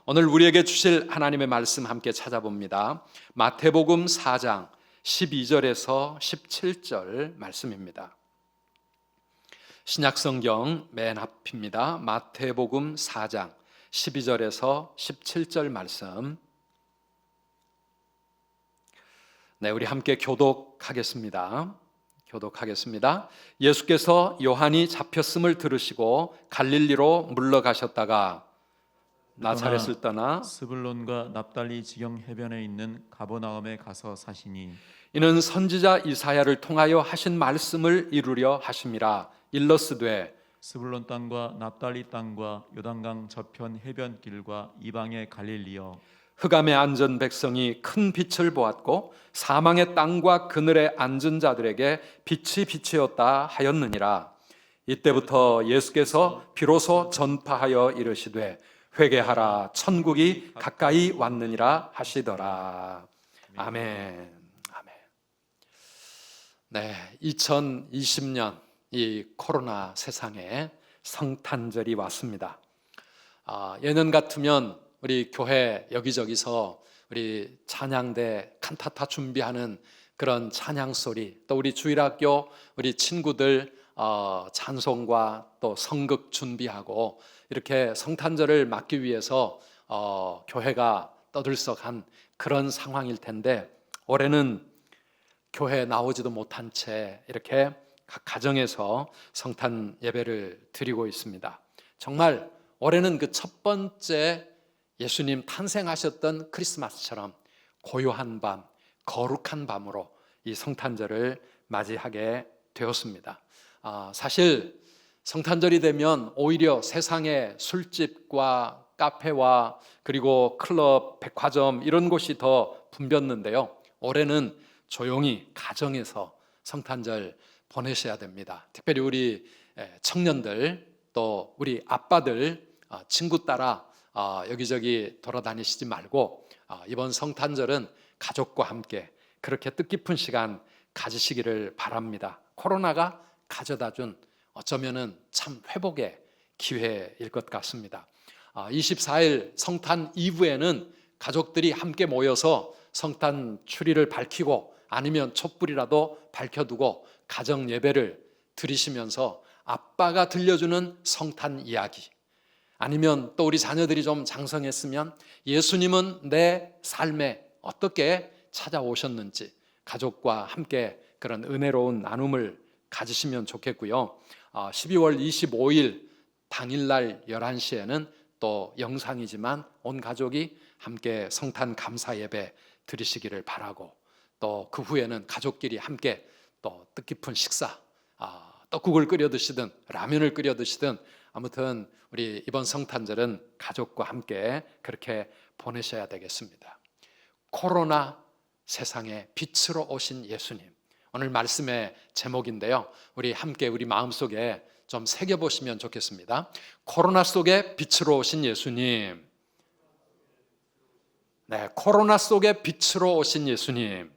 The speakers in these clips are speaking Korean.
오늘 우리에게 주실 하나님의 말씀 함께 찾아봅니다. 마태복음 4장 12절에서 17절 말씀입니다. 신약성경 맨 앞입니다. 마태복음 4장 12절에서 17절 말씀. 네, 우리 함께 교독하겠습니다. 예수께서 요한이 잡혔음을 들으시고 갈릴리로 물러가셨다가 나사렛을 떠나 스불론과 납달리 지경 해변에 있는 가버나움에 가서 사시니 이는 선지자 이사야를 통하여 하신 말씀을 이루려 하심이라. 일러스되 스불론 땅과 납달리 땅과 요단강 저편 해변길과 이방의 갈릴리여, 흑암에 앉은 백성이 큰 빛을 보았고 사망의 땅과 그늘에 앉은 자들에게 빛이 비치었다 하였느니라. 이때부터 예수께서 비로소 전파하여 이르시되 회개하라, 천국이 가까이 왔느니라 하시더라. 아멘. 네, 2020년 이 코로나 세상에 성탄절이 왔습니다. 예년 같으면 우리 교회 여기저기서 우리 찬양대 칸타타 준비하는 그런 찬양 소리, 또 우리 주일학교 우리 친구들 찬송과 또 성극 준비하고 이렇게 성탄절을 맞기 위해서 교회가 떠들썩한 그런 상황일 텐데, 올해는 교회에 나오지도 못한 채 이렇게 각 가정에서 성탄 예배를 드리고 있습니다. 정말 올해는 그 첫 번째 예수님 탄생하셨던 크리스마스처럼 고요한 밤, 거룩한 밤으로 이 성탄절을 맞이하게 되었습니다. 사실 성탄절이 되면 오히려 세상의 술집과 카페와 그리고 클럽, 백화점 이런 곳이 더 붐볐는데요. 올해는 조용히 가정에서 성탄절 보내셔야 됩니다. 특별히 우리 청년들, 또 우리 아빠들 친구 따라 여기저기 돌아다니시지 말고 이번 성탄절은 가족과 함께 그렇게 뜻깊은 시간 가지시기를 바랍니다. 코로나가 가져다준 어쩌면은 참 회복의 기회일 것 같습니다. 24일 성탄 이브에는 가족들이 함께 모여서 성탄 추리를 밝히고 아니면 촛불이라도 밝혀두고 가정 예배를 드리시면서 아빠가 들려주는 성탄 이야기, 아니면 또 우리 자녀들이 좀 장성했으면 예수님은 내 삶에 어떻게 찾아오셨는지 가족과 함께 그런 은혜로운 나눔을 가지시면 좋겠고요. 12월 25일 당일날 11시에는 또 영상이지만 온 가족이 함께 성탄 감사 예배 드리시기를 바라고, 또 그 후에는 가족끼리 함께 또 뜻깊은 식사, 떡국을 끓여 드시든 라면을 끓여 드시든 아무튼 우리 이번 성탄절은 가족과 함께 그렇게 보내셔야 되겠습니다. 코로나 세상에 빛으로 오신 예수님, 오늘 말씀의 제목인데요. 우리 함께 우리 마음속에 좀 새겨보시면 좋겠습니다. 코로나 속에 빛으로 오신 예수님. 네, 코로나 속에 빛으로 오신 예수님.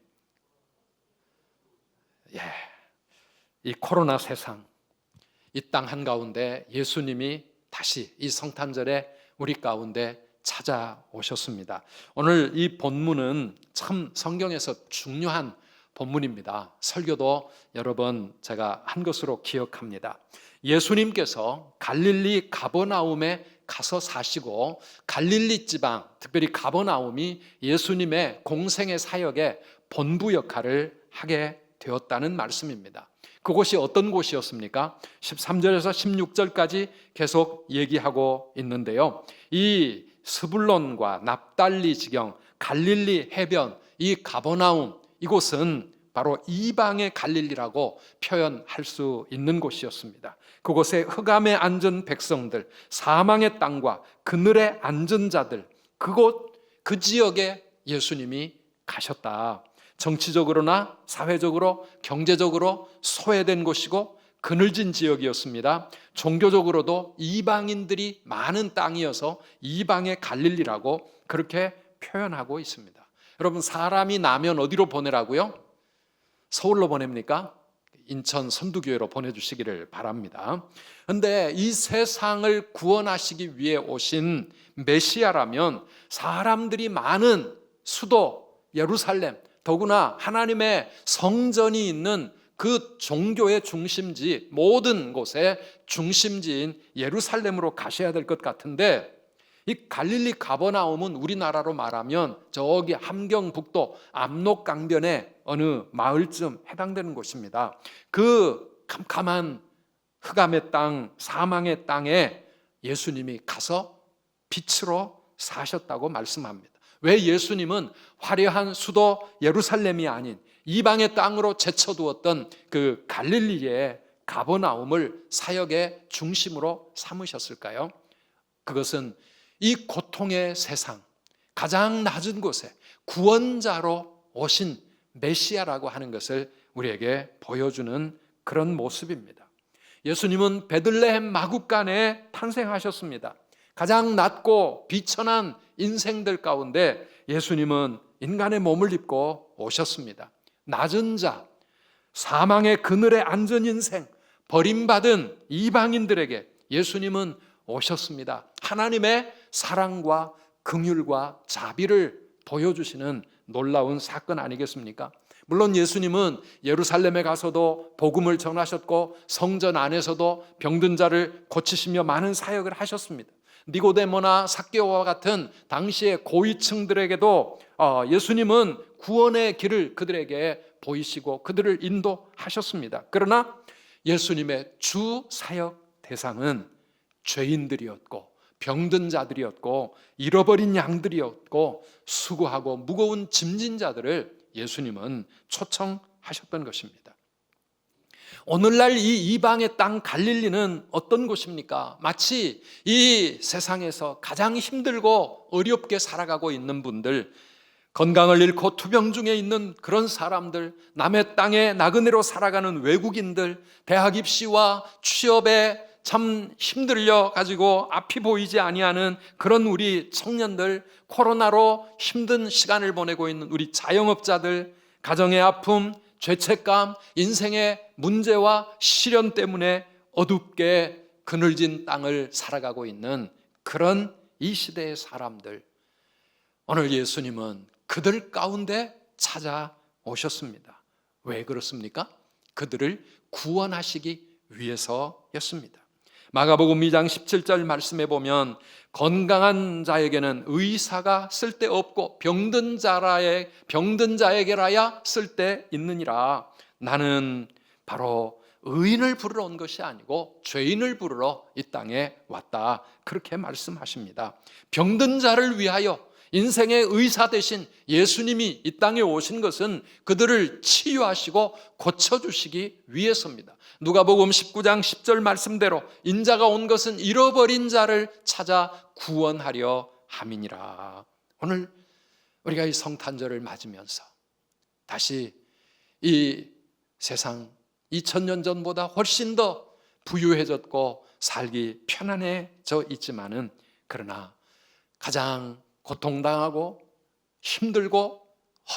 이 코로나 세상, 이 땅 한가운데 예수님이 다시 이 성탄절에 우리 가운데 찾아오셨습니다. 오늘 이 본문은 참 성경에서 중요한 본문입니다. 설교도 여러 번 제가 한 것으로 기억합니다. 예수님께서 갈릴리 가버나움에 가서 사시고, 갈릴리 지방, 특별히 가버나움이 예수님의 공생의 사역의 본부 역할을 하게 되었다는 말씀입니다. 그곳이 어떤 곳이었습니까? 13절에서 16절까지 계속 얘기하고 있는데요. 이 스불론과 납달리 지경, 갈릴리 해변, 이 가버나움, 이곳은 바로 이방의 갈릴리라고 표현할 수 있는 곳이었습니다. 그곳에 흑암에 앉은 백성들, 사망의 땅과 그늘에 앉은 자들, 그 지역에 예수님이 가셨다. 정치적으로나 사회적으로, 경제적으로 소외된 곳이고 그늘진 지역이었습니다. 종교적으로도 이방인들이 많은 땅이어서 이방의 갈릴리라고 그렇게 표현하고 있습니다. 여러분, 사람이 나면 어디로 보내라고요? 서울로 보냅니까? 인천 선두교회로 보내주시기를 바랍니다. 그런데 이 세상을 구원하시기 위해 오신 메시아라면 사람들이 많은 수도 예루살렘, 더구나 하나님의 성전이 있는 그 종교의 중심지, 모든 곳의 중심지인 예루살렘으로 가셔야 될 것 같은데, 이 갈릴리 가버나움은 우리나라로 말하면 저기 함경북도 압록강변의 어느 마을쯤 해당되는 곳입니다. 그 캄캄한 흑암의 땅, 사망의 땅에 예수님이 가서 빛으로 사셨다고 말씀합니다. 왜 예수님은 화려한 수도 예루살렘이 아닌 이방의 땅으로 제쳐두었던 그 갈릴리의 가버나움을 사역의 중심으로 삼으셨을까요? 그것은 이 고통의 세상, 가장 낮은 곳에 구원자로 오신 메시아라고 하는 것을 우리에게 보여주는 그런 모습입니다. 예수님은 베들레헴 마구간에 탄생하셨습니다. 가장 낮고 비천한 인생들 가운데 예수님은 인간의 몸을 입고 오셨습니다. 낮은 자, 사망의 그늘에 앉은 인생, 버림받은 이방인들에게 예수님은 오셨습니다. 하나님의 사랑과 긍휼과 자비를 보여주시는 놀라운 사건 아니겠습니까? 물론 예수님은 예루살렘에 가서도 복음을 전하셨고 성전 안에서도 병든 자를 고치시며 많은 사역을 하셨습니다. 니고데모나 삭개오와 같은 당시의 고위층들에게도 예수님은 구원의 길을 그들에게 보이시고 그들을 인도하셨습니다. 그러나 예수님의 주 사역 대상은 죄인들이었고 병든 자들이었고 잃어버린 양들이었고 수고하고 무거운 짐진 자들을 예수님은 초청하셨던 것입니다. 오늘날 이 이방의 땅 갈릴리는 어떤 곳입니까? 마치 이 세상에서 가장 힘들고 어렵게 살아가고 있는 분들, 건강을 잃고 투병 중에 있는 그런 사람들, 남의 땅에 나그네로 살아가는 외국인들, 대학 입시와 취업에 참 힘들려 가지고 앞이 보이지 아니하는 그런 우리 청년들, 코로나로 힘든 시간을 보내고 있는 우리 자영업자들, 가정의 아픔, 죄책감, 인생의 문제와 시련 때문에 어둡게 그늘진 땅을 살아가고 있는 그런 이 시대의 사람들, 오늘 예수님은 그들 가운데 찾아오셨습니다. 왜 그렇습니까? 그들을 구원하시기 위해서였습니다. 마가복음 2장 17절 말씀에 보면 건강한 자에게는 의사가 쓸데없고 병든 자에게라야 쓸데있느니라. 나는 바로 의인을 부르러 온 것이 아니고 죄인을 부르러 이 땅에 왔다. 그렇게 말씀하십니다. 병든 자를 위하여 인생의 의사 되신 예수님이 이 땅에 오신 것은 그들을 치유하시고 고쳐주시기 위해서입니다. 누가복음 19장 10절 말씀대로 인자가 온 것은 잃어버린 자를 찾아 구원하려 함이니라. 오늘 우리가 이 성탄절을 맞으면서 다시 이 세상 2000년 전보다 훨씬 더 부유해졌고 살기 편안해져 있지만은, 그러나 가장 고통당하고 힘들고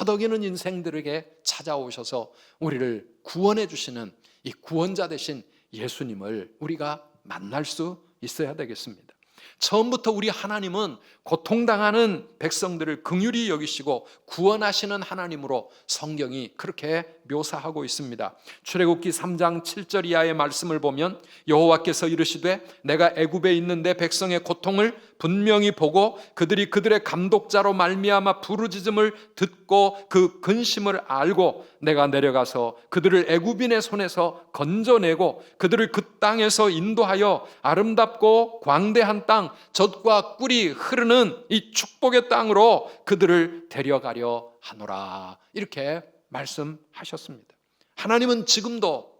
허덕이는 인생들에게 찾아오셔서 우리를 구원해 주시는 이 구원자 되신 예수님을 우리가 만날 수 있어야 되겠습니다. 처음부터 우리 하나님은 고통당하는 백성들을 긍휼히 여기시고 구원하시는 하나님으로 성경이 그렇게 묘사하고 있습니다. 출애굽기 3장 7절 이하의 말씀을 보면 여호와께서 이르시되 내가 애굽에 있는 내 백성의 고통을 분명히 보고 그들이 그들의 감독자로 말미암아 부르짖음을 듣고 그 근심을 알고 내가 내려가서 그들을 애굽인의 손에서 건져내고 그들을 그 땅에서 인도하여 아름답고 광대한 땅, 젖과 꿀이 흐르는 이 축복의 땅으로 그들을 데려가려 하노라. 이렇게 말씀하셨습니다. 하나님은 지금도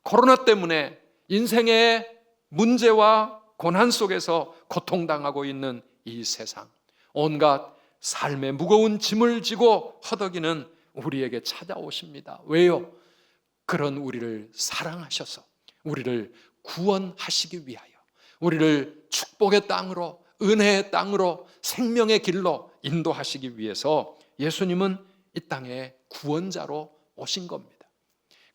코로나 때문에 인생의 문제와 고난 속에서 고통당하고 있는 이 세상, 온갖 삶의 무거운 짐을 지고 허덕이는 우리에게 찾아오십니다. 왜요? 그런 우리를 사랑하셔서 우리를 구원하시기 위하여, 우리를 축복의 땅으로, 은혜의 땅으로, 생명의 길로 인도하시기 위해서 예수님은 이 땅에 구원자로 오신 겁니다.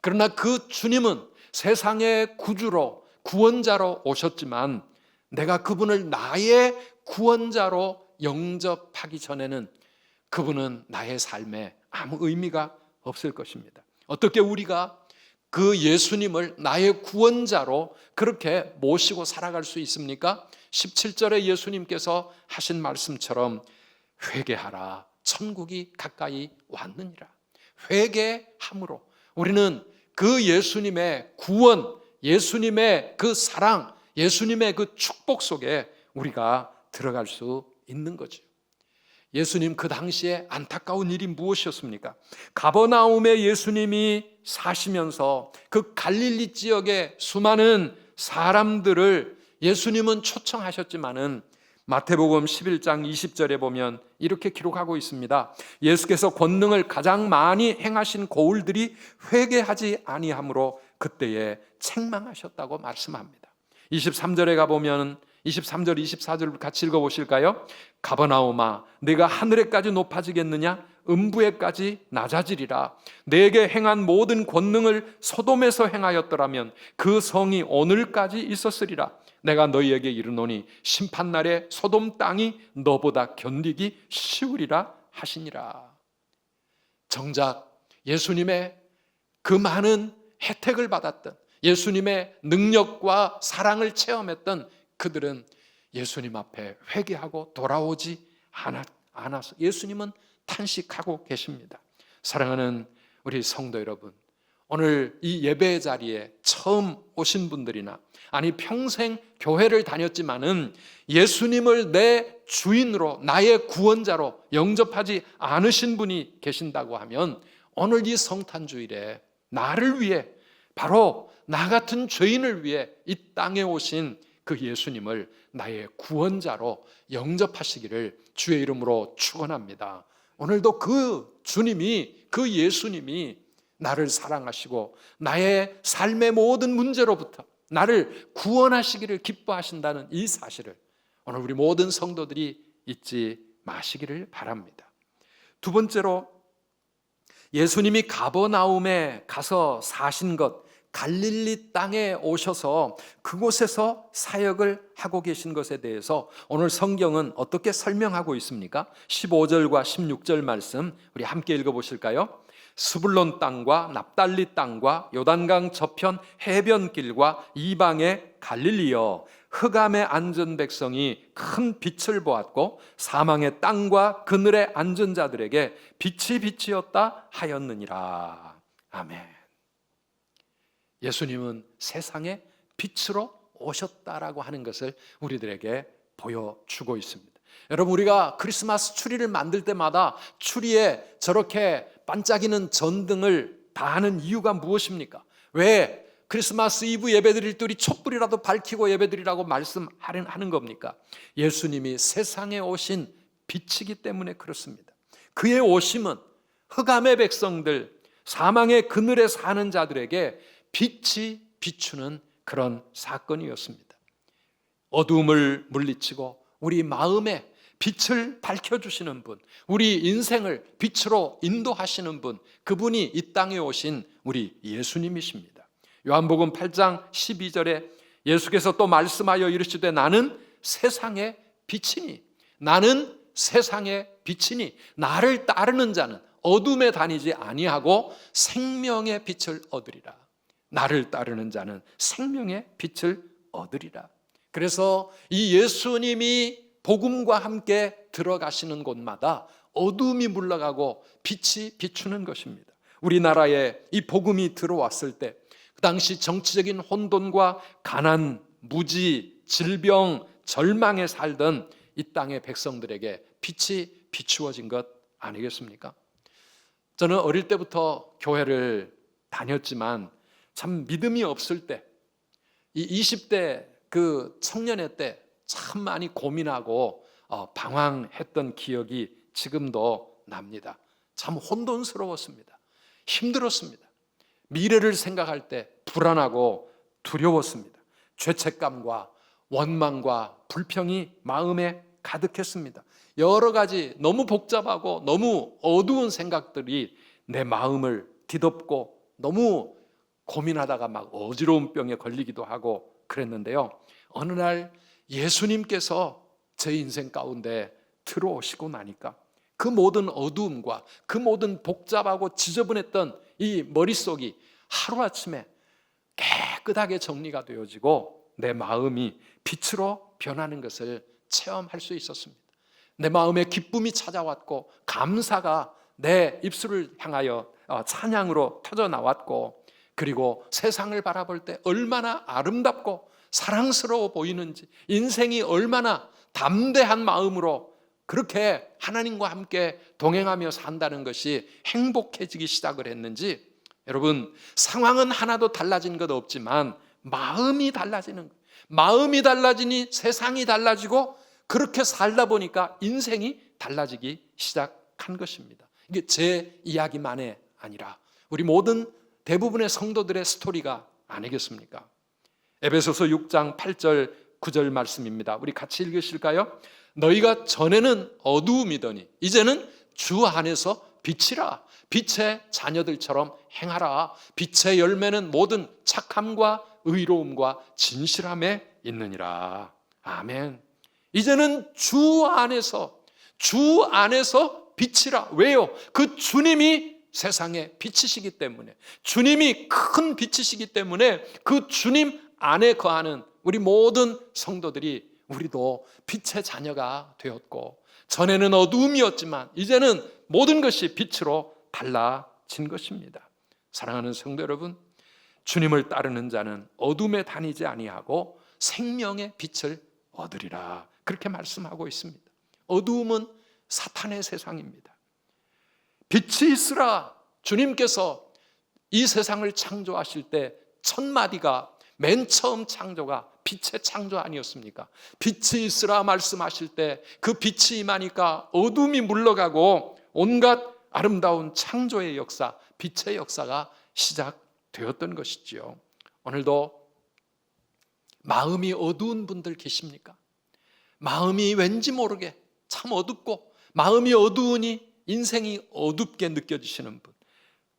그러나 그 주님은 세상의 구주로 구원자로 오셨지만 내가 그분을 나의 구원자로 영접하기 전에는 그분은 나의 삶에 아무 의미가 없을 것입니다. 어떻게 우리가 그 예수님을 나의 구원자로 그렇게 모시고 살아갈 수 있습니까? 17절에 예수님께서 하신 말씀처럼 회개하라, 천국이 가까이 왔느니라. 회개함으로 우리는 그 예수님의 구원, 예수님의 그 사랑, 예수님의 그 축복 속에 우리가 들어갈 수 있는 거죠. 예수님 그 당시에 안타까운 일이 무엇이었습니까? 가버나움에 예수님이 사시면서 그 갈릴리 지역의 수많은 사람들을 예수님은 초청하셨지만은 마태복음 11장 20절에 보면 이렇게 기록하고 있습니다. 예수께서 권능을 가장 많이 행하신 고을들이 회개하지 아니하므로 그때에 책망하셨다고 말씀합니다. 23절에 가보면 23절 24절 같이 읽어보실까요? 가버나움아 네가 하늘에까지 높아지겠느냐? 음부에까지 낮아지리라. 내게 행한 모든 권능을 소돔에서 행하였더라면 그 성이 오늘까지 있었으리라. 내가 너희에게 이르노니 심판날에 소돔 땅이 너보다 견디기 쉬우리라 하시니라. 정작 예수님의 그 많은 혜택을 받았던, 예수님의 능력과 사랑을 체험했던 그들은 예수님 앞에 회개하고 돌아오지 않아서 예수님은 탄식하고 계십니다. 사랑하는 우리 성도 여러분, 오늘 이 예배 자리에 처음 오신 분들이나 아니 평생 교회를 다녔지만은 예수님을 내 주인으로 나의 구원자로 영접하지 않으신 분이 계신다고 하면 오늘 이 성탄주일에 나를 위해, 바로 나 같은 죄인을 위해 이 땅에 오신 그 예수님을 나의 구원자로 영접하시기를 주의 이름으로 축원합니다. 오늘도 그 주님이, 그 예수님이 나를 사랑하시고 나의 삶의 모든 문제로부터 나를 구원하시기를 기뻐하신다는 이 사실을 오늘 우리 모든 성도들이 잊지 마시기를 바랍니다. 두 번째로, 예수님이 가버나움에 가서 사신 것, 갈릴리 땅에 오셔서 그곳에서 사역을 하고 계신 것에 대해서 오늘 성경은 어떻게 설명하고 있습니까? 15절과 16절 말씀 우리 함께 읽어보실까요? 스불론 땅과 납달리 땅과 요단강 저편 해변길과 이방의 갈릴리여, 흑암에 앉은 백성이 큰 빛을 보았고 사망의 땅과 그늘에 앉은 자들에게 빛이 빛이었다 하였느니라. 아멘. 예수님은 세상의 빛으로 오셨다라고 하는 것을 우리들에게 보여주고 있습니다. 여러분, 우리가 크리스마스 추리를 만들 때마다 추리에 저렇게 반짝이는 전등을 다하는 이유가 무엇입니까? 왜 크리스마스 이브 예배드릴 때 우리 촛불이라도 밝히고 예배드리라고 말씀하는 겁니까? 예수님이 세상에 오신 빛이기 때문에 그렇습니다. 그의 오심은 흑암의 백성들, 사망의 그늘에 사는 자들에게 빛이 비추는 그런 사건이었습니다. 어두움을 물리치고 우리 마음에 빛을 밝혀주시는 분, 우리 인생을 빛으로 인도하시는 분, 그분이 이 땅에 오신 우리 예수님이십니다. 요한복음 8장 12절에 예수께서 또 말씀하여 이르시되 나는 세상의 빛이니, 나는 세상의 빛이니 나를 따르는 자는 어둠에 다니지 아니하고 생명의 빛을 얻으리라. 나를 따르는 자는 생명의 빛을 얻으리라. 그래서 이 예수님이 복음과 함께 들어가시는 곳마다 어둠이 물러가고 빛이 비추는 것입니다. 우리나라에 이 복음이 들어왔을 때 그 당시 정치적인 혼돈과 가난, 무지, 질병, 절망에 살던 이 땅의 백성들에게 빛이 비추어진 것 아니겠습니까? 저는 어릴 때부터 교회를 다녔지만 참 믿음이 없을 때, 이 20대 그 청년의 때 참 많이 고민하고 방황했던 기억이 지금도 납니다. 참 혼돈스러웠습니다. 힘들었습니다. 미래를 생각할 때 불안하고 두려웠습니다. 죄책감과 원망과 불평이 마음에 가득했습니다. 여러 가지 너무 복잡하고 너무 어두운 생각들이 내 마음을 뒤덮고 너무 고민하다가 막 어지러운 병에 걸리기도 하고 그랬는데요. 어느 날 예수님께서 제 인생 가운데 들어오시고 나니까 그 모든 어두움과 그 모든 복잡하고 지저분했던 이 머릿속이 하루아침에 깨끗하게 정리가 되어지고 내 마음이 빛으로 변하는 것을 체험할 수 있었습니다. 내 마음에 기쁨이 찾아왔고 감사가 내 입술을 향하여 찬양으로 터져 나왔고, 그리고 세상을 바라볼 때 얼마나 아름답고 사랑스러워 보이는지, 인생이 얼마나 담대한 마음으로 그렇게 하나님과 함께 동행하며 산다는 것이 행복해지기 시작을 했는지, 여러분, 상황은 하나도 달라진 것 없지만 마음이 달라지는 거예요. 마음이 달라지니 세상이 달라지고, 그렇게 살다 보니까 인생이 달라지기 시작한 것입니다. 이게 제 이야기만이 아니라 우리 모든 대부분의 성도들의 스토리가 아니겠습니까? 에베소서 6장 8절 9절 말씀입니다. 우리 같이 읽으실까요? 너희가 전에는 어두움이더니 이제는 주 안에서 빛이라. 빛의 자녀들처럼 행하라. 빛의 열매는 모든 착함과 의로움과 진실함에 있느니라. 아멘. 이제는 주 안에서 빛이라. 왜요? 그 주님이 세상의 빛이시기 때문에, 주님이 큰 빛이시기 때문에 그 주님 안에 거하는 우리 모든 성도들이, 우리도 빛의 자녀가 되었고, 전에는 어두움이었지만 이제는 모든 것이 빛으로 달라진 것입니다. 사랑하는 성도 여러분, 주님을 따르는 자는 어둠에 다니지 아니하고 생명의 빛을 얻으리라, 그렇게 말씀하고 있습니다. 어두움은 사탄의 세상입니다. 빛이 있으라. 주님께서 이 세상을 창조하실 때 첫 마디가, 맨 처음 창조가 빛의 창조 아니었습니까? 빛이 있으라 말씀하실 때 그 빛이 임하니까 어둠이 물러가고 온갖 아름다운 창조의 역사, 빛의 역사가 시작되었던 것이지요. 오늘도 마음이 어두운 분들 계십니까? 마음이 왠지 모르게 참 어둡고, 마음이 어두우니 인생이 어둡게 느껴지시는 분,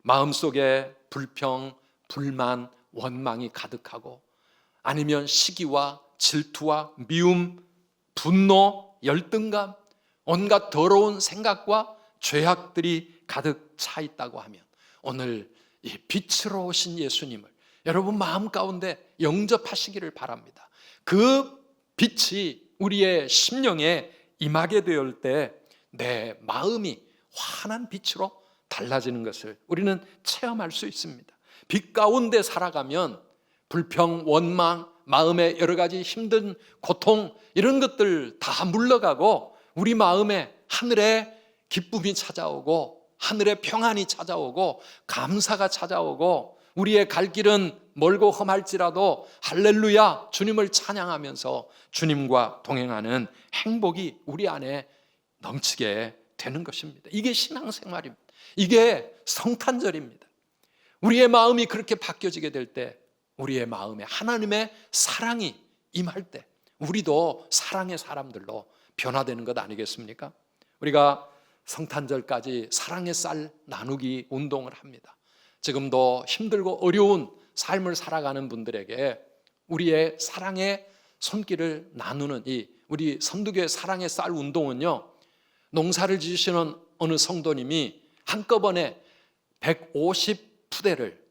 마음속에 불평, 불만, 원망이 가득하고, 아니면 시기와 질투와 미움, 분노, 열등감, 온갖 더러운 생각과 죄악들이 가득 차 있다고 하면, 오늘 이 빛으로 오신 예수님을 여러분 마음 가운데 영접하시기를 바랍니다. 그 빛이 우리의 심령에 임하게 되올 때 내 마음이 환한 빛으로 달라지는 것을 우리는 체험할 수 있습니다. 빛 가운데 살아가면 불평, 원망, 마음의 여러 가지 힘든 고통, 이런 것들 다 물러가고 우리 마음에 하늘의 기쁨이 찾아오고, 하늘의 평안이 찾아오고, 감사가 찾아오고, 우리의 갈 길은 멀고 험할지라도 할렐루야, 주님을 찬양하면서 주님과 동행하는 행복이 우리 안에 넘치게 되는 것입니다. 이게 신앙생활입니다. 이게 성탄절입니다. 우리의 마음이 그렇게 바뀌어지게 될 때, 우리의 마음에 하나님의 사랑이 임할 때 우리도 사랑의 사람들로 변화되는 것 아니겠습니까? 우리가 성탄절까지 사랑의 쌀 나누기 운동을 합니다. 지금도 힘들고 어려운 삶을 살아가는 분들에게 우리의 사랑의 손길을 나누는 이 우리 선두교회 사랑의 쌀 운동은요, 농사를 지으시는 어느 성도님이 한꺼번에 150푸대를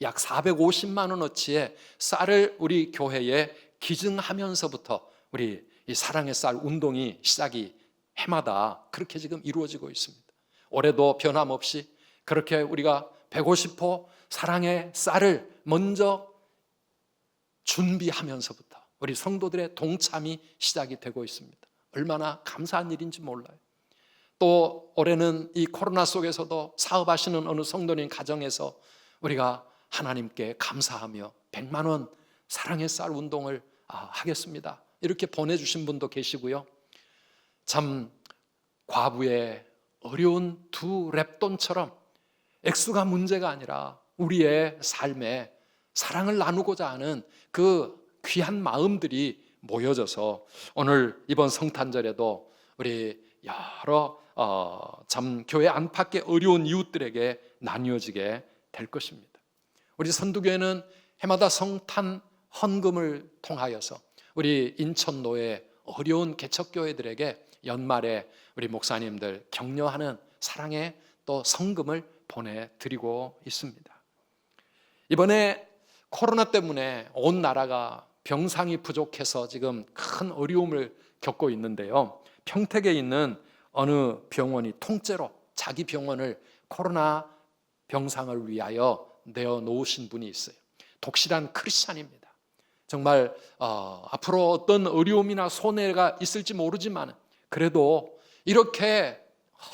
약 450만 원어치의 쌀을 우리 교회에 기증하면서부터 우리 이 사랑의 쌀 운동이 시작이 해마다 그렇게 지금 이루어지고 있습니다. 올해도 변함없이 그렇게 우리가 150호 사랑의 쌀을 먼저 준비하면서부터 우리 성도들의 동참이 시작이 되고 있습니다. 얼마나 감사한 일인지 몰라요. 또 올해는 이 코로나 속에서도 사업하시는 어느 성도님 가정에서 우리가 하나님께 감사하며 100만 원 사랑의 쌀 운동을 하겠습니다, 이렇게 보내주신 분도 계시고요. 참 과부의 어려운 두 랩돈처럼 액수가 문제가 아니라 우리의 삶에 사랑을 나누고자 하는 그 귀한 마음들이 모여져서 오늘 이번 성탄절에도 우리 여러 참 교회 안팎의 어려운 이웃들에게 나뉘어지게 될 것입니다. 우리 선두교회는 해마다 성탄 헌금을 통하여서 우리 인천노회 어려운 개척교회들에게 연말에 우리 목사님들 격려하는 사랑의 또 성금을 보내드리고 있습니다. 이번에 코로나 때문에 온 나라가 병상이 부족해서 지금 큰 어려움을 겪고 있는데요. 평택에 있는 어느 병원이 통째로 자기 병원을 코로나 병상을 위하여 내어놓으신 분이 있어요. 독실한 크리스찬입니다. 정말 앞으로 어떤 어려움이나 손해가 있을지 모르지만 그래도 이렇게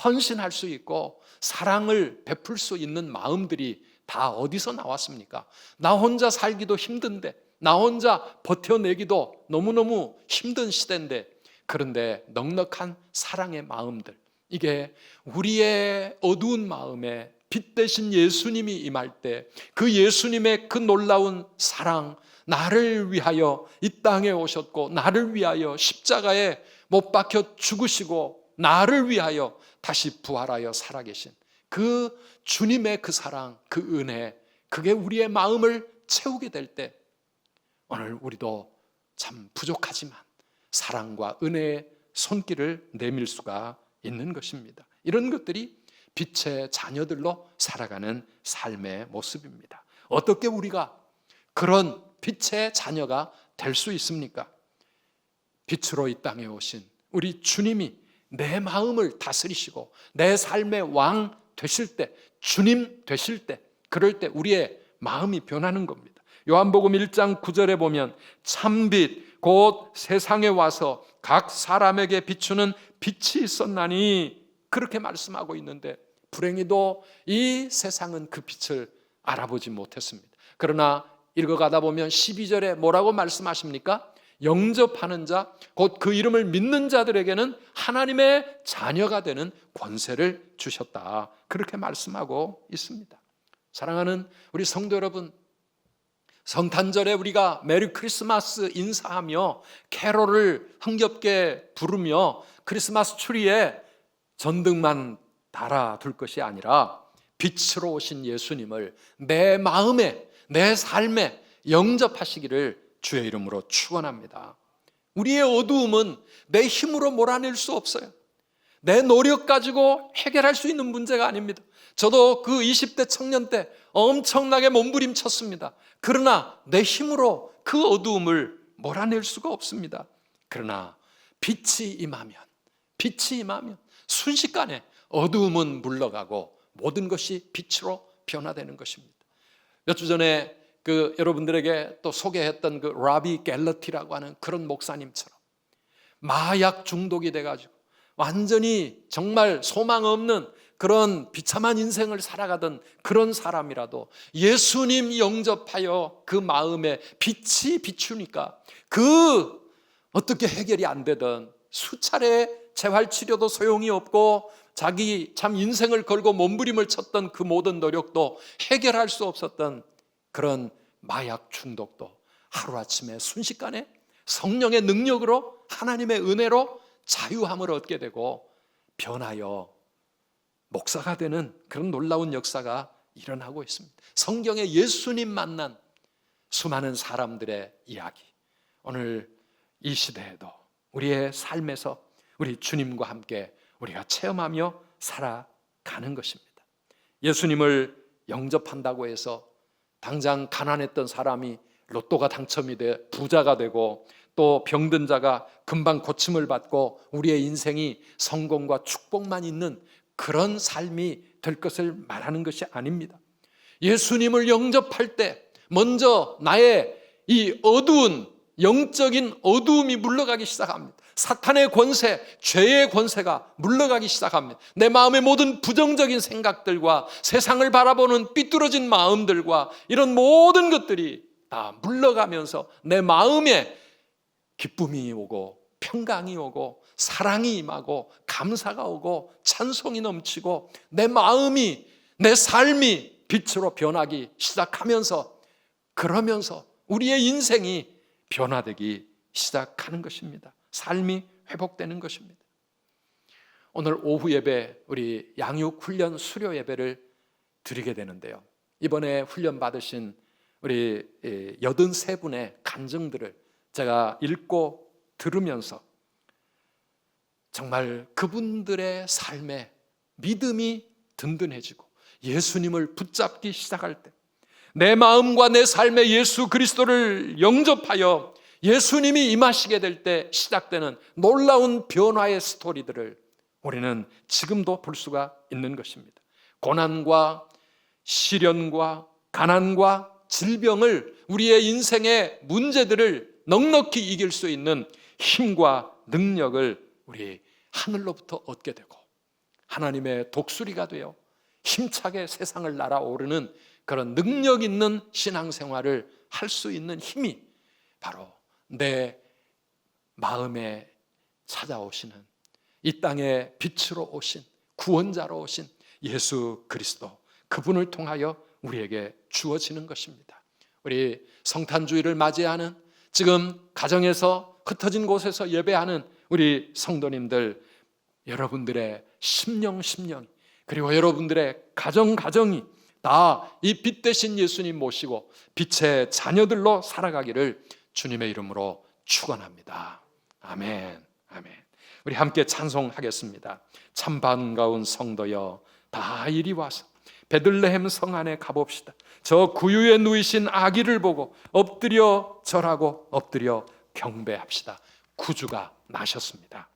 헌신할 수 있고 사랑을 베풀 수 있는 마음들이 다 어디서 나왔습니까? 나 혼자 살기도 힘든데, 나 혼자 버텨내기도 너무너무 힘든 시대인데, 그런데 넉넉한 사랑의 마음들, 이게 우리의 어두운 마음에 빛 대신 예수님이 임할 때 그 예수님의 그 놀라운 사랑, 나를 위하여 이 땅에 오셨고 나를 위하여 십자가에 못 박혀 죽으시고 나를 위하여 다시 부활하여 살아계신 그 주님의 그 사랑, 그 은혜, 그게 우리의 마음을 채우게 될 때 오늘 우리도 참 부족하지만 사랑과 은혜의 손길을 내밀 수가 있는 것입니다. 이런 것들이 빛의 자녀들로 살아가는 삶의 모습입니다. 어떻게 우리가 그런 빛의 자녀가 될 수 있습니까? 빛으로 이 땅에 오신 우리 주님이 내 마음을 다스리시고 내 삶의 왕 되실 때, 주님 되실 때, 그럴 때 우리의 마음이 변하는 겁니다. 요한복음 1장 9절에 보면 참빛 곧 세상에 와서 각 사람에게 비추는 빛이 있었나니 그렇게 말씀하고 있는데 불행히도 이 세상은 그 빛을 알아보지 못했습니다. 그러나 읽어가다 보면 12절에 뭐라고 말씀하십니까? 영접하는 자, 곧 그 이름을 믿는 자들에게는 하나님의 자녀가 되는 권세를 주셨다. 그렇게 말씀하고 있습니다. 사랑하는 우리 성도 여러분, 성탄절에 우리가 메리 크리스마스 인사하며 캐롤을 흥겹게 부르며 크리스마스 트리에 전등만 달아둘 것이 아니라 빛으로 오신 예수님을 내 마음에, 내 삶에 영접하시기를 주의 이름으로 축원합니다. 우리의 어두움은 내 힘으로 몰아낼 수 없어요. 내 노력 가지고 해결할 수 있는 문제가 아닙니다. 저도 그 20대 청년 때 엄청나게 몸부림쳤습니다. 그러나 내 힘으로 그 어두움을 몰아낼 수가 없습니다. 그러나 빛이 임하면 순식간에 어두움은 물러가고 모든 것이 빛으로 변화되는 것입니다. 몇 주 전에 여러분들에게 또 소개했던 그 라비 갤러티라고 하는 그런 목사님처럼 마약 중독이 돼가지고 완전히 정말 소망 없는 그런 비참한 인생을 살아가던 그런 사람이라도 예수님 영접하여 그 마음에 빛이 비추니까 어떻게 해결이 안 되던 수차례 재활치료도 소용이 없고 자기 참 인생을 걸고 몸부림을 쳤던 그 모든 노력도 해결할 수 없었던 그런 마약 중독도 하루아침에 순식간에 성령의 능력으로 하나님의 은혜로 자유함을 얻게 되고 변하여 목사가 되는 그런 놀라운 역사가 일어나고 있습니다. 성경에 예수님 만난 수많은 사람들의 이야기, 오늘 이 시대에도 우리의 삶에서 우리 주님과 함께 우리가 체험하며 살아가는 것입니다. 예수님을 영접한다고 해서 당장 가난했던 사람이 로또가 당첨이 돼 부자가 되고 또 병든 자가 금방 고침을 받고 우리의 인생이 성공과 축복만 있는 그런 삶이 될 것을 말하는 것이 아닙니다. 예수님을 영접할 때 먼저 나의 이 어두운 영적인 어두움이 물러가기 시작합니다. 사탄의 권세, 죄의 권세가 물러가기 시작합니다. 내 마음의 모든 부정적인 생각들과 세상을 바라보는 삐뚤어진 마음들과 이런 모든 것들이 다 물러가면서 내 마음에 기쁨이 오고 평강이 오고 사랑이 임하고 감사가 오고 찬송이 넘치고 내 마음이, 내 삶이 빛으로 변하기 시작하면서 그러면서 우리의 인생이 변화되기 시작하는 것입니다. 삶이 회복되는 것입니다. 오늘 오후 예배 우리 양육 훈련 수료 예배를 드리게 되는데요. 이번에 훈련 받으신 우리 83분의 간증들을 제가 읽고 들으면서 정말 그분들의 삶에 믿음이 든든해지고 예수님을 붙잡기 시작할 때 내 마음과 내 삶에 예수 그리스도를 영접하여 예수님이 임하시게 될 때 시작되는 놀라운 변화의 스토리들을 우리는 지금도 볼 수가 있는 것입니다. 고난과 시련과 가난과 질병을, 우리의 인생의 문제들을 넉넉히 이길 수 있는 힘과 능력을 우리 하늘로부터 얻게 되고 하나님의 독수리가 되어 힘차게 세상을 날아오르는 그런 능력 있는 신앙생활을 할 수 있는 힘이 바로 내 마음에 찾아오시는, 이 땅에 빛으로 오신, 구원자로 오신 예수 그리스도, 그분을 통하여 우리에게 주어지는 것입니다. 우리 성탄주의를 맞이하는, 지금 가정에서 흩어진 곳에서 예배하는 우리 성도님들, 여러분들의 심령 그리고 여러분들의 가정이 다 이 빛 대신 예수님 모시고 빛의 자녀들로 살아가기를 주님의 이름으로 축원합니다. 아멘. 아멘. 우리 함께 찬송하겠습니다. 참 반가운 성도여 다 이리 와서 베들레헴 성 안에 가봅시다. 저 구유에 누이신 아기를 보고 엎드려 절하고 엎드려 경배합시다. 구주가 나셨습니다.